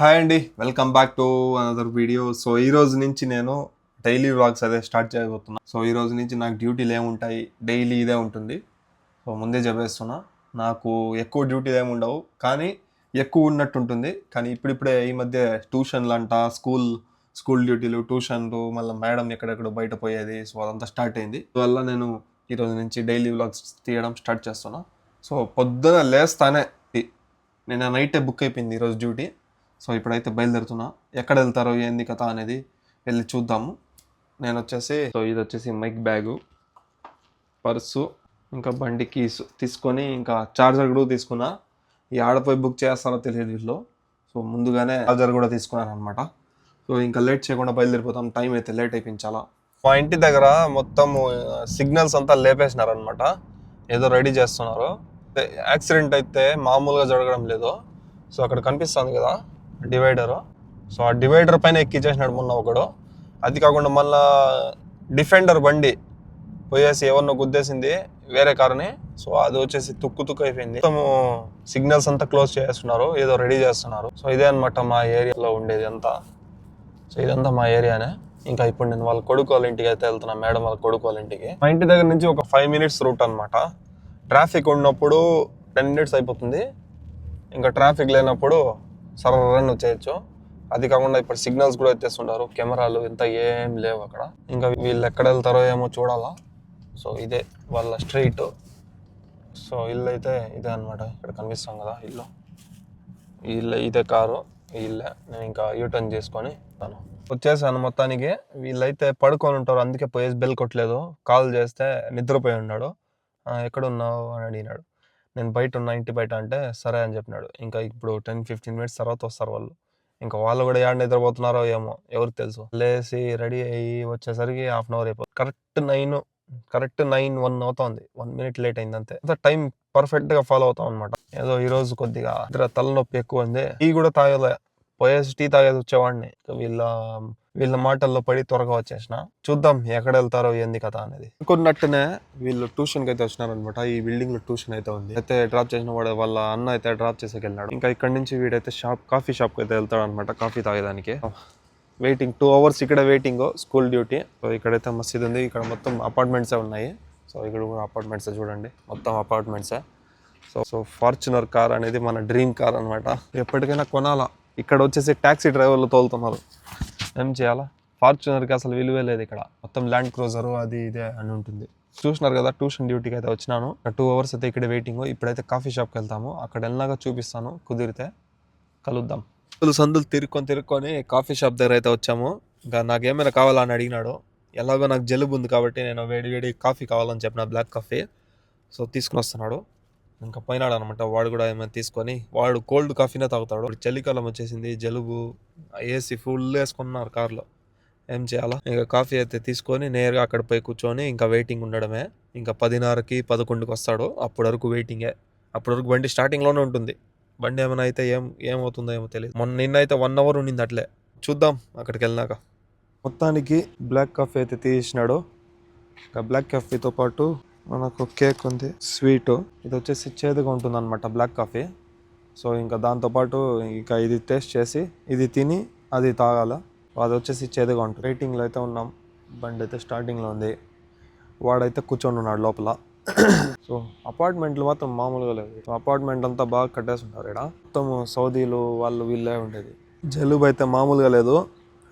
Hi అండి, welcome back to another video. So ఈ రోజు నుంచి నేను డైలీ వ్లాగ్స్ అదే స్టార్ట్ చేయబోతున్నా. సో ఈ రోజు నుంచి నాకు డ్యూటీలు ఏముంటాయి, డైలీ ఇదే ఉంటుంది. సో ముందే చెప్పేస్తున్నా, నాకు ఎక్కువ డ్యూటీలు ఏమి ఉండవు, కానీ ఎక్కువ ఉన్నట్టు ఉంటుంది. కానీ ఇప్పుడిప్పుడే ఈ మధ్య ట్యూషన్లు అంట, స్కూల్ డ్యూటీలు, ట్యూషన్లు, మళ్ళీ మేడం ఎక్కడెక్కడ బయట పోయేది, సో అదంతా స్టార్ట్ అయింది. అందువల్ల నేను ఈరోజు నుంచి డైలీ వ్లాగ్స్ తీయడం స్టార్ట్ చేస్తున్నా. సో పొద్దున లేస్తానే నేను నైటే బుక్ అయిపోయింది ఈరోజు డ్యూటీ. సో ఇప్పుడైతే బయలుదేరుతున్నా. ఎక్కడ వెళ్తారో ఏంది కథ అనేది వెళ్ళి చూద్దాము. నేను వచ్చేసి ఇది వచ్చేసి మైక్ బ్యాగు, పర్సు, ఇంకా బండి కీస్ తీసుకొని, ఇంకా చార్జర్ కూడా తీసుకున్నా. ఈ ఆడపోయి బుక్ చేస్తారో తెలియదు వీళ్ళు. సో ముందుగానే చార్జర్ కూడా తీసుకున్నాను అనమాట. సో ఇంకా లేట్ చేయకుండా బయలుదేరిపోతాం. టైం అయితే లేట్ అయిపోయింది చాలా. మా ఇంటి దగ్గర మొత్తం సిగ్నల్స్ అంతా లేపేసినారనమాట. ఏదో రెడీ చేస్తున్నారు. యాక్సిడెంట్ అయితే మామూలుగా జరగడం లేదు. సో అక్కడ కనిపిస్తుంది కదా డివైడరు. సో ఆ డివైడర్ పైన ఎక్కించేసినాడు మొన్న ఒకడు. అది కాకుండా మళ్ళా డిఫెండర్ బండి పోయేసి ఎవరినో గుద్దేసింది వేరే కారుని. సో అది వచ్చేసి తుక్కు అయిపోయింది. మొత్తము సిగ్నల్స్ అంతా క్లోజ్ చేస్తున్నారు, ఏదో రెడీ చేస్తున్నారు. సో ఇదే అనమాట మా ఏరియాలో ఉండేది అంతా. సో ఇదంతా మా ఏరియానే. ఇంకా ఇప్పుడు నేను వాళ్ళ కొడుకు వాళ్ళ ఇంటికి అయితే వెళ్తున్నా, మేడం వాళ్ళ కొడుకు వాళ్ళ ఇంటికి. మా ఇంటి దగ్గర నుంచి ఒక 5 minutes రూట్ అనమాట. ట్రాఫిక్ ఉన్నప్పుడు 10 minutes అయిపోతుంది, ఇంకా ట్రాఫిక్ లేనప్పుడు సర్రని వచ్చేయచ్చు. అది కాకుండా ఇప్పుడు సిగ్నల్స్ కూడా ఎత్తేస్తుంటారు, కెమెరాలు ఇంత ఏం లేవు అక్కడ. ఇంకా వీళ్ళు ఎక్కడ వెళ్తారో ఏమో చూడాలా. సో ఇదే వాళ్ళ స్ట్రీట్. సో ఇల్లు అయితే ఇదే అనమాట. ఇక్కడ కనిపిస్తాం కదా ఇల్లు, ఈ ఇల్లు ఇదే కారు, ఈ ఇల్లే. నేను ఇంకా యూటర్న్ చేసుకొని వచ్చేసాను మొత్తానికి. వీళ్ళైతే పడుకొని ఉంటారు, అందుకే పోయేసి బెల్ కొట్టలేదు. కాల్ చేస్తే నిద్రపోయి ఉన్నాడు. ఎక్కడున్నావు అని అడిగినాడు. నేను బయట ఉన్నా, ఇంటి బయట అంటే సరే అని చెప్పినాడు. ఇంకా ఇప్పుడు 10-15 minutes తర్వాత వస్తారు వాళ్ళు. ఇంకా వాళ్ళు కూడా ఏడ నిద్రపోతున్నారో ఏమో ఎవరికి తెలుసు. లేసి రెడీ అయ్యి వచ్చేసరికి 1/2 hour అయిపోతుంది. కరెక్ట్ 9:01 అవుతుంది. 1 minute లేట్ అయింది అంతే. అంత టైం పర్ఫెక్ట్ గా ఫాలో అవుతాం అనమాట. ఏదో ఈ రోజు కొద్దిగా తలనొప్పి ఎక్కువ ఉంది. టీ కూడా తాగలే, పోయేసి టీ తాగేసి వచ్చేవాడిని. వీళ్ళ మాటల్లో పడి త్వరగా వచ్చేసిన. చూద్దాం ఎక్కడ వెళ్తారో ఏంది కదా అనేది. అనుకున్నట్టునే వీళ్ళు ట్యూషన్ కి అయితే వచ్చినారనమాట. ఈ బిల్డింగ్ లో ట్యూషన్ అయితే ఉంది. అయితే డ్రాప్ చేసిన వాడు వాళ్ళ అన్న అయితే డ్రాప్ చేసేకి వెళ్ళినాడు. ఇంకా ఇక్కడ నుంచి వీడైతే కాఫీ షాప్ కి అయితే వెళ్తాడు అనమాట, కాఫీ తాగేదానికి. వెయిటింగ్ 2 hours ఇక్కడ వెయిటింగ్, స్కూల్ డ్యూటీ. సో ఇక్కడైతే మసీద్ ఉంది, ఇక్కడ మొత్తం అపార్ట్మెంట్సే ఉన్నాయి. సో ఇక్కడ కూడా అపార్ట్మెంట్సే చూడండి, మొత్తం అపార్ట్మెంట్సే. సో ఫార్చునర్ కార్ అనేది మన డ్రీమ్ కార్ అనమాట, ఎప్పటికైనా కొనాలా. ఇక్కడ వచ్చేసి ట్యాక్సీ డ్రైవర్లు తోలుతున్నారు, ఏం చేయాలా. ఫార్చునర్కి అసలు విలువే లేదు ఇక్కడ, మొత్తం ల్యాండ్ క్రూజరు అది ఇదే అని ఉంటుంది. చూసినారు కదా, ట్యూషన్ డ్యూటీకి అయితే వచ్చినాను. 2 hours అయితే ఇక్కడ వెయిటింగ్. ఇప్పుడైతే కాఫీ షాప్కి వెళ్తాము, అక్కడ వెళ్ళాక చూపిస్తాను, కుదిరితే కలుద్దాం. సందులు తిరుక్కొని కాఫీ షాప్ దగ్గర అయితే వచ్చాము. ఇంకా నాకేమైనా కావాలని అడిగినాడు. ఎలాగో నాకు జలుబు ఉంది కాబట్టి నేను వేడి కాఫీ కావాలని చెప్పిన, బ్లాక్ కాఫీ. సో తీసుకుని వస్తున్నాడు. ఇంకా పోయినాడు అనమాట వాడు కూడా. ఏమైనా తీసుకొని, వాడు కోల్డ్ కాఫీనే తాగుతాడు. చలికాలం వచ్చేసింది, జలుబు, ఏసీ ఫుల్ వేసుకున్నారు కార్లో, ఏం చేయాలా. ఇంకా కాఫీ అయితే తీసుకొని నేరుగా అక్కడ పోయి కూర్చొని ఇంకా వెయిటింగ్ ఉండడమే. ఇంకా 10:30కి 11కి వస్తాడు, అప్పటి వరకు వెయిటింగే. అప్పటి వరకు బండి స్టార్టింగ్లోనే ఉంటుంది. బండి ఏమైనా అయితే ఏమవుతుందో ఏమో తెలియదు. నిన్న అయితే 1 hour ఉండింది అట్లే. చూద్దాం అక్కడికి వెళ్ళినాక. మొత్తానికి బ్లాక్ కాఫీ అయితే తీసినాడు. ఇంకా బ్లాక్ కాఫీతో పాటు మనకు కేక్ ఉంది, స్వీట్. ఇది వచ్చేసి చేదుగా ఉంటుంది అనమాట బ్లాక్ కాఫీ. సో ఇంకా దాంతోపాటు ఇంకా ఇది టేస్ట్ చేసి ఇది తిని అది తాగాల. అది వచ్చేసి చేదుగా ఉంటుంది. వెయిటింగ్లో అయితే ఉన్నాం, బండి అయితే స్టార్టింగ్లో ఉంది. వాడైతే కూర్చొని ఉన్నాడు లోపల. సో అపార్ట్మెంట్లు మాత్రం మామూలుగా లేదు. అపార్ట్మెంట్ అంతా బాగా కట్టేసి ఉంటారు ఇక్కడ. మొత్తం సౌదీలు వాళ్ళు వీళ్ళే ఉండేది. జలుబు అయితే మామూలుగా లేదు,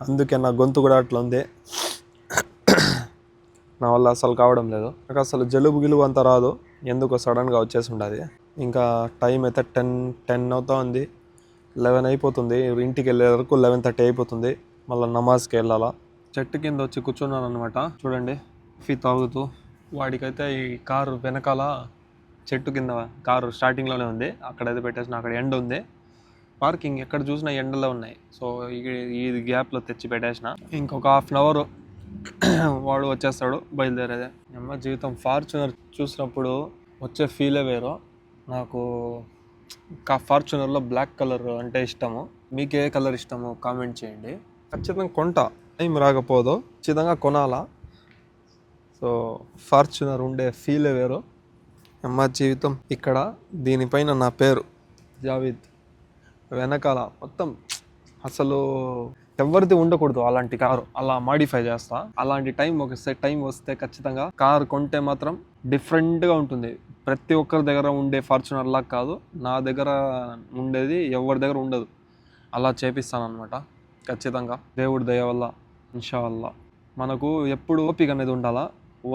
అందుకే నా గొంతు కూడా అట్లా ఉంది. నా వల్ల అసలు కావడం లేదు. నాకు అసలు జలుబు గిలుబు అంతా రాదు, ఎందుకో సడన్గా వచ్చేసి ఉండదు. ఇంకా టైం అయితే 10 అవుతా ఉంది. 11 అయిపోతుంది. ఇంటికి వెళ్ళే వరకు 11:30 అయిపోతుంది. మళ్ళీ నమాజ్కి వెళ్ళాలా. చెట్టు కింద వచ్చి కూర్చున్నాను అనమాట. చూడండి కాఫీ తాగుతూ. వాడికైతే ఈ కారు వెనకాల చెట్టు కింద కారు స్టార్టింగ్లోనే ఉంది, అక్కడైతే పెట్టేసిన. అక్కడ ఎండ ఉంది, పార్కింగ్ ఎక్కడ చూసినా ఎండలో ఉన్నాయి. సో ఈ గ్యాప్లో తెచ్చి పెట్టేసిన. ఇంకొక 1/2 hour వాడు వచ్చేస్తాడు, బయలుదేరేదే. అమ్మ జీవితం. ఫార్చునర్ చూసినప్పుడు వచ్చే ఫీలే వేరు. నాకు ఫార్చునర్లో బ్లాక్ కలర్ అంటే ఇష్టము. మీకు ఏ కలర్ ఇష్టమో కామెంట్ చేయండి. ఖచ్చితంగా కొంటా, టైం రాకపోదు, ఖచ్చితంగా కొనాలా. సో ఫార్చునర్ ఉండే ఫీలే వేరు. అమ్మ జీవితం. ఇక్కడ దీనిపైన నా పేరు జావేద్, వెనకాల మొత్తం అసలు ఎవరిది ఉండకూడదు అలాంటి కారు, అలా మాడిఫై చేస్తా. అలాంటి టైం వస్తే ఖచ్చితంగా కార్ కొంటే మాత్రం డిఫరెంట్గా ఉంటుంది. ప్రతి ఒక్కరి దగ్గర ఉండే ఫార్చునర్ లాగా కాదు, నా దగ్గర ఉండేది ఎవరి దగ్గర ఉండదు. అలా చేపిస్తాను అనమాట ఖచ్చితంగా, దేవుడి దయ వల్ల ఇన్షాల్లా. మనకు ఎప్పుడు ఓపిక అనేది ఉండాలా.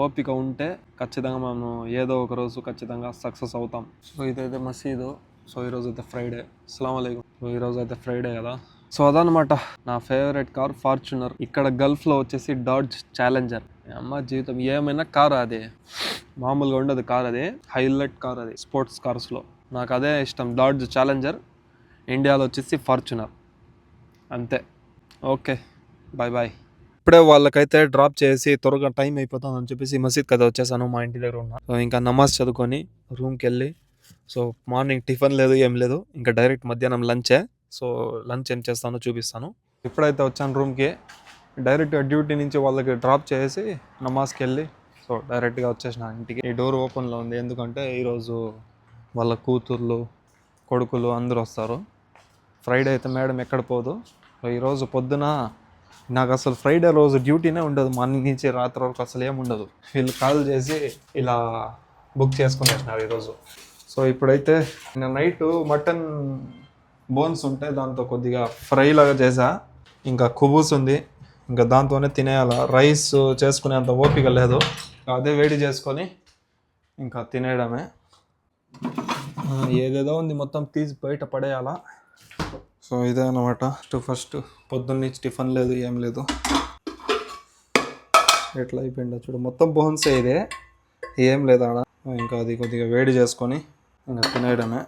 ఓపిక ఉంటే ఖచ్చితంగా మనం ఏదో ఒక రోజు ఖచ్చితంగా సక్సెస్ అవుతాం. సో ఇదైతే మసీదు. సో ఈరోజు అయితే ఫ్రైడే. అస్సలాము అలైకుం. సో ఈరోజు అయితే ఫ్రైడే కదా. సో అదనమాట నా ఫేవరెట్ కార్ ఫార్చునర్. ఇక్కడ గల్ఫ్లో వచ్చేసి డాడ్జ్ ఛాలెంజర్. అమ్మ జీవితం ఏమైనా కార్ అదే, మామూలుగా ఉండదు కార్. అదే హైలైట్ కార్, అది స్పోర్ట్స్ కార్స్లో నాకు అదే ఇష్టం. Dodge Challenger. ఇండియాలో వచ్చేసి ఫార్చునర్. అంతే. Okay, bye bye. ఇప్పుడే వాళ్ళకైతే డ్రాప్ చేసి త్వరగా టైం అయిపోతుంది అని చెప్పేసి మసీద్ కదా వచ్చేసాను. మా ఇంటి దగ్గర ఉన్నా. సో ఇంకా నమాజ్ చదువుకొని రూమ్కి వెళ్ళి, సో మార్నింగ్ టిఫిన్ లేదు ఏం లేదు, ఇంకా డైరెక్ట్ మధ్యాహ్నం లంచే. సో లంచ్ ఏం చేస్తానో చూపిస్తాను. ఇప్పుడైతే వచ్చాను రూమ్కి, డైరెక్ట్గా డ్యూటీ నుంచి వాళ్ళకి డ్రాప్ చేసి నమాజ్కి వెళ్ళి సో డైరెక్ట్గా వచ్చేసిన ఇంటికి. ఈ డోర్ ఓపెన్లో ఉంది ఎందుకంటే ఈరోజు వాళ్ళ కూతుర్లు కొడుకులు అందరూ వస్తారు. ఫ్రైడే అయితే మేడం ఎక్కడ పోదు. సో ఈరోజు పొద్దున నాకు అసలు ఫ్రైడే రోజు డ్యూటీనే ఉండదు, మార్నింగ్ నుంచి రాత్రి వరకు అసలు ఏముండదు. వీళ్ళు కాల్ చేసి ఇలా బుక్ చేసుకునేసినారు ఈరోజు. సో ఇప్పుడైతే నేను నైట్ మటన్ బోన్స్ ఉంటే దాంతో కొద్దిగా ఫ్రై లాగా చేసా. ఇంకా కుబూస్ ఉంది, ఇంకా దాంతోనే తినేయాల. రైస్ చేసుకునేంత ఓపిక లేదు, అదే వేడి చేసుకొని ఇంకా తినేయడమే. ఏదేదో ఉంది మొత్తం తీసి బయట పడేయాలా. సో ఇదే అన్నమాట. ఫస్ట్ పొద్దున్న నుంచి టిఫిన్ లేదు ఏం లేదు. ఎట్లా అయిపోయిందో చూడు, మొత్తం బోన్సే ఇదే, ఏం లేదు ఆడ. ఇంకా అది కొద్దిగా వేడి చేసుకొని ఇంకా తినేయడమే.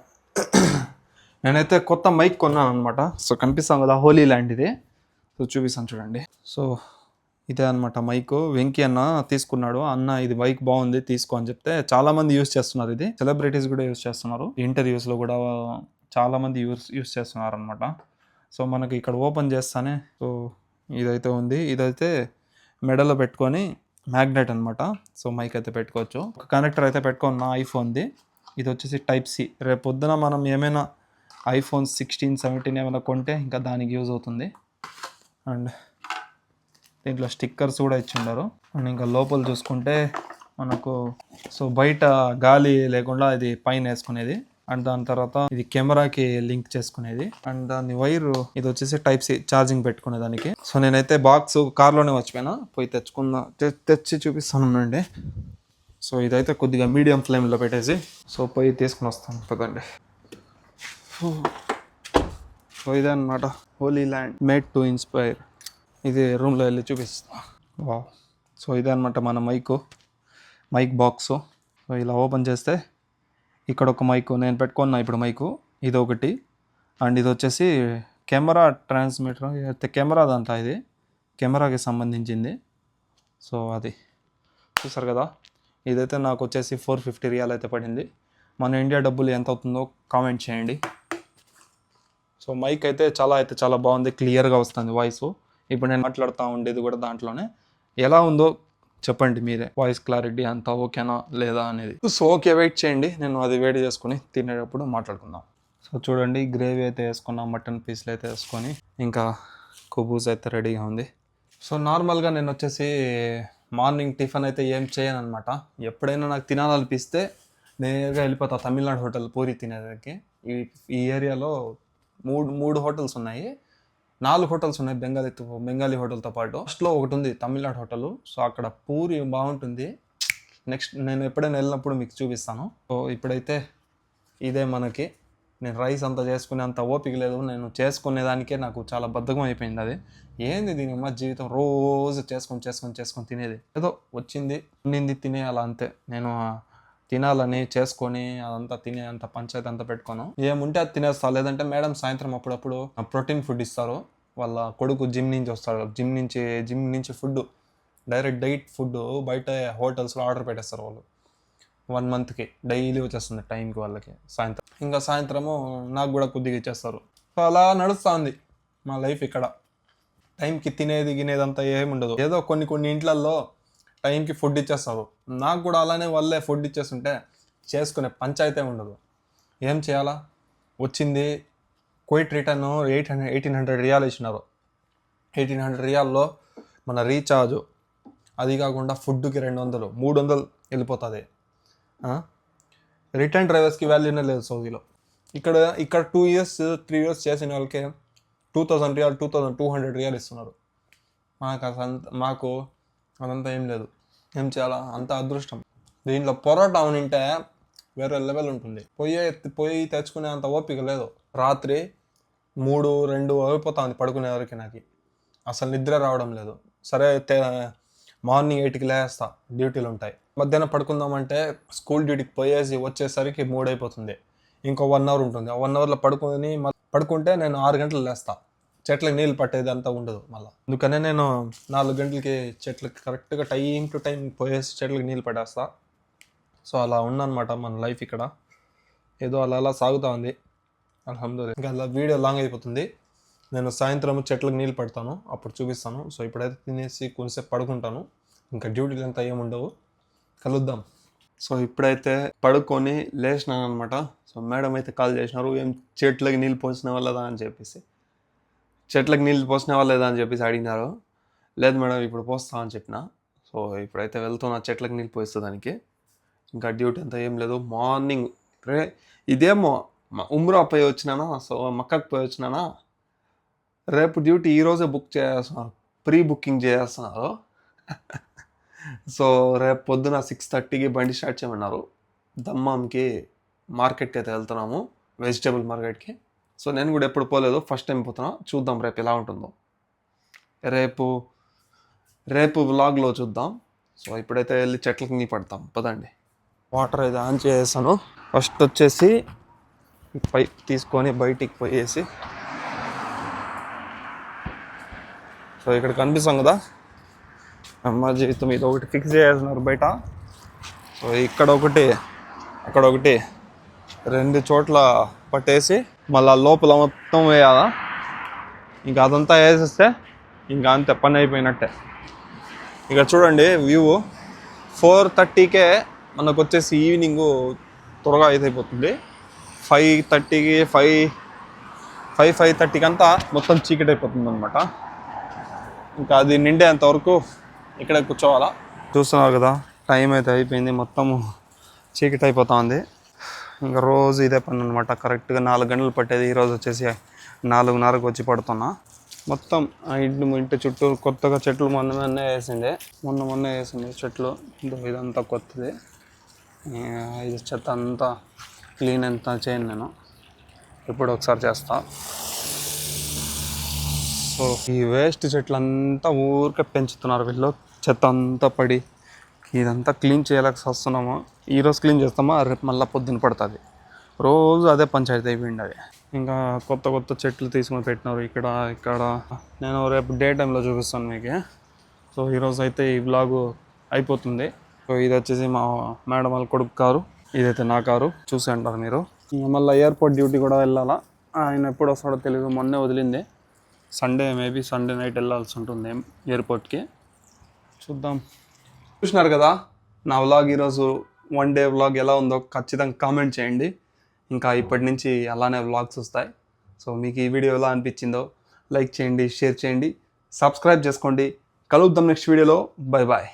నేనైతే కొత్త మైక్ కొన్నాను అనమాట. సో కనిపిస్తాం కదా హోలీ లాంటిది. సో చూపిస్తాను చూడండి. సో ఇదే అనమాట మైక్. వెంకీ అన్న తీసుకున్నాడు. అన్న ఇది మైక్ బాగుంది తీసుకో అని చెప్తే చాలామంది యూస్ చేస్తున్నారు. ఇది సెలబ్రిటీస్ కూడా యూస్ చేస్తున్నారు, ఇంటర్వ్యూస్లో కూడా చాలామంది యూస్ చేస్తున్నారు అనమాట. సో మనకి ఇక్కడ ఓపెన్ చేస్తానే సో ఇదైతే ఉంది. ఇదైతే మెడలో పెట్టుకొని మ్యాగ్నెట్ అనమాట. సో మైక్ అయితే పెట్టుకోవచ్చు. ఒక కనెక్టర్ అయితే పెట్టుకున్నా ఐఫోన్ది. ఇది వచ్చేసి టైప్ సి. రేపు పొద్దున మనం ఏమైనా ఐఫోన్ 16, 17 ఏమైనా కొంటే ఇంకా దానికి యూజ్ అవుతుంది. అండ్ దీంట్లో స్టిక్కర్స్ కూడా ఇచ్చిండారు. అండ్ ఇంకా లోపల చూసుకుంటే మనకు సో బయట గాలి లేకుండా ఇది పైన వేసుకునేది. అండ్ దాని తర్వాత ఇది కెమెరాకి లింక్ చేసుకునేది. అండ్ దాని వైర్ ఇది వచ్చేసి టైప్ సి ఛార్జింగ్ పెట్టుకునే దానికి. సో నేనైతే బాక్స్ కార్లోనే వచ్చిపోయినా, పోయి తెచ్చి చూపిస్తాను అండి. సో ఇదైతే కొద్దిగా మీడియం ఫ్లేమ్లో పెట్టేసి సో పోయి తీసుకుని వస్తాను పదండి. సో ఇదే అనమాట Holi land made to inspire. ఇది రూమ్లో వెళ్ళి చూపిస్తా. వా. సో ఇదే అనమాట మన మైక్ బాక్సు. సో ఇలా ఓపెన్ చేస్తే ఇక్కడ ఒక మైకు నేను పెట్టుకున్నా ఇప్పుడు మైకు, ఇది ఒకటి. అండ్ ఇది వచ్చేసి కెమెరా ట్రాన్స్మిటర్ అయితే కెమెరా దాంట్లో, ఇది కెమెరాకి సంబంధించింది. సో అది చూసారు కదా. ఇదైతే నాకు వచ్చేసి 450 రియాల్ అయితే పడింది. మన ఇండియా డబ్బులు ఎంత అవుతుందో కామెంట్ చేయండి. సో మైక్ అయితే చాలా బాగుంది, క్లియర్గా వస్తుంది వాయిస్. ఇప్పుడు నేను మాట్లాడుతూ ఉండేది కూడా దాంట్లోనే. ఎలా ఉందో చెప్పండి మీరే, వాయిస్ క్లారిటీ అంతా ఓకేనా లేదా అనేది. సో ఓకే, వెయిట్ చేయండి, నేను అది వేడి చేసుకుని తినేటప్పుడు మాట్లాడుకుందాం. సో చూడండి, గ్రేవీ అయితే వేసుకున్నాం, మటన్ పీస్లు అయితే వేసుకొని ఇంకా కుబూస్ అయితే రెడీగా ఉంది. సో నార్మల్గా నేను వచ్చేసి మార్నింగ్ టిఫిన్ అయితే ఏం చేయను అనమాట. ఎప్పుడైనా నాకు తినాలనిపిస్తే నేరుగా వెళ్ళిపోతా తమిళనాడు హోటల్ పూరి తినేదానికి. ఈ ఏరియాలో మూడు హోటల్స్ ఉన్నాయి, 4 హోటల్స్ ఉన్నాయి బెంగాలీ హోటల్తో పాటు. ఫస్ట్లో ఒకటి ఉంది తమిళనాడు హోటల్. సో అక్కడ పూరి బాగుంటుంది. నెక్స్ట్ నేను ఎప్పుడైనా వెళ్ళినప్పుడు మీకు చూపిస్తాను. సో ఇప్పుడైతే ఇదే మనకి. నేను రైస్ అంతా చేసుకునే అంత ఓపిక లేదు, నేను చేసుకునేదానికే నాకు చాలా బద్ధకం అయిపోయింది. అది ఏంది దీని మా జీవితం, రోజు చేసుకొని తినేది. ఏదో వచ్చింది ఉండింది తినేయాలి అంతే. నేను తినాలని చేసుకొని అదంతా తినే అంత పంచాయతీ అంతా పెట్టుకోను. ఏముంటే అది తినేస్తా. లేదంటే మేడం సాయంత్రం అప్పుడప్పుడు ప్రోటీన్ ఫుడ్ ఇస్తారు. వాళ్ళ కొడుకు జిమ్ నుంచి వస్తాడు, జిమ్ నుంచి ఫుడ్, డైరెక్ట్ డైట్ ఫుడ్ బయట హోటల్స్లో ఆర్డర్ పెట్టేస్తారు వాళ్ళు. 1 మంత్కి డైలీ వచ్చేస్తుంది టైంకి వాళ్ళకి సాయంత్రం. ఇంకా సాయంత్రము నాకు కూడా కొద్దిగా ఇచ్చేస్తారు. సో అలా నడుస్తుంది మా లైఫ్ ఇక్కడ. టైంకి తినేదంతా ఏముండదు. ఏదో కొన్ని ఇంట్లల్లో టైంకి ఫుడ్ ఇచ్చేస్తారు. నాకు కూడా అలానే వాళ్ళే ఫుడ్ ఇచ్చేస్తుంటే చేసుకునే పంచాయితే ఉండదు. ఏం చేయాలా, వచ్చింది క్వైట్ రిటర్న్ 1800 రియాల్ ఇచ్చినారు. 1800 రియాల్లో మన రీఛార్జ్, అది కాకుండా ఫుడ్కి 200, 300 వెళ్ళిపోతుంది. రిటర్న్ డ్రైవర్స్కి వాల్యూనే లేదు సౌదీలో. ఇక్కడ 2 years 3 years చేసిన వాళ్ళకి 2000 రియాల్ 2200 రియాల్ ఇస్తున్నారు. మాకు అదంతా ఏం లేదు. ఏం చేయాలా, అంత అదృష్టం. దీంట్లో పొరోటా ఉనింటే వేరే లెవెల్ ఉంటుంది. పొయ్యి తెచ్చుకునే అంత ఓపిక లేదు. రాత్రి 3-2 అయిపోతుంది పడుకునేవరకు. నాకు అసలు నిద్ర రావడం లేదు. సరే మార్నింగ్ 8కి లేస్తా, డ్యూటీలు ఉంటాయి. మధ్యాహ్నం పడుకుందామంటే స్కూల్ డ్యూటీకి పోయేసి వచ్చేసరికి 3 అయిపోతుంది. ఇంకో 1 hour ఉంటుంది. ఆ 1 hourలో పడుకుంటే నేను 6 గంటలు లేస్తా. చెట్లకు నీళ్ళు పట్టేది అంతా ఉండదు మళ్ళీ. అందుకనే నేను 4 గంటలకి చెట్లకి కరెక్ట్గా టైం టు టైం పోయేసి చెట్లకి నీళ్ళు పట్టేస్తా. సో అలా ఉందన్నమాట మన లైఫ్ ఇక్కడ. ఏదో అలా సాగుతూ ఉంది, అల్హమ్దులిల్లాహ్. ఇంకా అలా వీడియో లాంగ్ అయిపోతుంది. నేను సాయంత్రం చెట్లకు నీళ్ళు పడతాను, అప్పుడు చూపిస్తాను. సో ఇప్పుడైతే తినేసి కొంచెంసేపు పడుకుంటాను. ఇంకా డ్యూటీలు అంతా ఏముండవు. కలుద్దాం. సో ఇప్పుడైతే పడుకొని లేచినాను అనమాట. సో మేడం అయితే కాల్ చేసినారు, ఏం చెట్లకి నీళ్ళు పోసినావా లేదా అని చెప్పేసి. చెట్లకి నీళ్ళు పోసినావా లేదా అని చెప్పేసి అడిగినారు. లేదు మేడం ఇప్పుడు పోస్తా అని చెప్పిన. సో ఇప్పుడైతే వెళ్తున్నా చెట్లకి నీళ్ళు పోయిస్తుందానికి. ఇంకా డ్యూటీ అంతా ఏం లేదు. మార్నింగ్ ఇదేమో ఉమ్రా పోయి వచ్చినానా, సో మక్కకు పోయి వచ్చినానా. రేపు డ్యూటీ ఈరోజే బుక్ చేస్తున్నారు, ప్రీ బుకింగ్ చేస్తున్నారు. సో రేపు పొద్దున 6:30కి బండి స్టార్ట్ చేయమన్నారు. దమ్మాంకి మార్కెట్కి అయితే వెళ్తున్నాము, వెజిటేబుల్ మార్కెట్కి. సో నేను కూడా ఎప్పుడు పోలేదు, ఫస్ట్ టైం పోతున్నా. చూద్దాం రేపు ఎలా ఉంటుందో. రేపు వ్లాగ్లో చూద్దాం. సో ఇప్పుడైతే వెళ్ళి చెట్లకి నీ పడతాం, పదండి. వాటర్ అయితే ఆన్ చేసాను. ఫస్ట్ వచ్చేసి పైప్ తీసుకొని బయటికి పోయేసి, సో ఇక్కడ కనిపిస్తాం కదా అమ్మ జీవితం, ఇది ఒకటి ఫిక్స్ చేస్తున్నారు బయట. సో ఇక్కడ ఒకటి అక్కడ ఒకటి 2 చోట్ల పట్టేసి మళ్ళా లోపల మొత్తం వేయాలా. ఇంకా అదంతా వేసేస్తే ఇంకా అంతే, పని అయిపోయినట్టే. ఇక్కడ చూడండి వ్యూ. 4:30కే మనకు వచ్చేసి ఈవినింగ్ త్వరగా అయిపోతుంది. 5:30కి 5:30కి అంతా మొత్తం చీకటి అయిపోతుంది అనమాట. ఇంకా అది నిండేంతవరకు ఇక్కడే కూర్చోవాలా. చూస్తున్నారు కదా టైం అయితే అయిపోయింది, మొత్తం చీకటి అయిపోతా ఉంది. ఇంకా రోజు ఇదే పని అనమాట. కరెక్ట్గా 4 గంటలు పట్టేది, ఈరోజు వచ్చేసి 4:30కి వచ్చి పడుతున్నా. మొత్తం ఇంటి చుట్టూ కొత్తగా చెట్లు మొన్న వేసిండే చెట్లు. ఇదంతా కొత్తది. ఇది చెత్త అంతా క్లీన్ అంతా చేయను నేను, ఇప్పుడు ఒకసారి చేస్తా. సో ఈ వేస్ట్ చెట్లు అంతా ఊరికే పెంచుతున్నారు వీళ్ళు. చెత్త అంతా పడి ఇదంతా క్లీన్ చేయలేక వస్తున్నాము. ఈరోజు క్లీన్ చేస్తామా, రేపు మళ్ళీ పొద్దున్న పడుతుంది. రోజు అదే పంచాయతీ అయిపోయింది అది. ఇంకా కొత్త చెట్లు తీసుకొని పెట్టినారు ఇక్కడ. నేను రేపు డే టైంలో చూపిస్తాను మీకు. సో ఈరోజు అయితే ఈ వ్లాగు అయిపోతుంది. సో ఇది వచ్చేసి మా మేడం వాళ్ళ కొడుకు కారు, ఇదైతే నా కారు. చూసి అంటారు మీరు. మళ్ళీ ఎయిర్పోర్ట్ డ్యూటీ కూడా వెళ్ళాలా. ఆయన ఎప్పుడు వస్తాడో తెలియదు, మొన్నే వదిలింది. మేబీ సండే నైట్ వెళ్ళాల్సి ఉంటుంది ఎయిర్పోర్ట్కి. చూద్దాం. చూసినారు కదా నా వ్లాగ్. ఈరోజు 1 day వ్లాగ్ ఎలా ఉందో ఖచ్చితంగా కామెంట్ చేయండి. ఇంకా ఇప్పటి నుంచి అలానే వ్లాగ్స్ వస్తాయి. సో మీకు ఈ వీడియో ఎలా అనిపించిందో లైక్ చేయండి, షేర్ చేయండి, సబ్స్క్రైబ్ చేసుకోండి. కలుద్దాం నెక్స్ట్ వీడియోలో. Bye bye.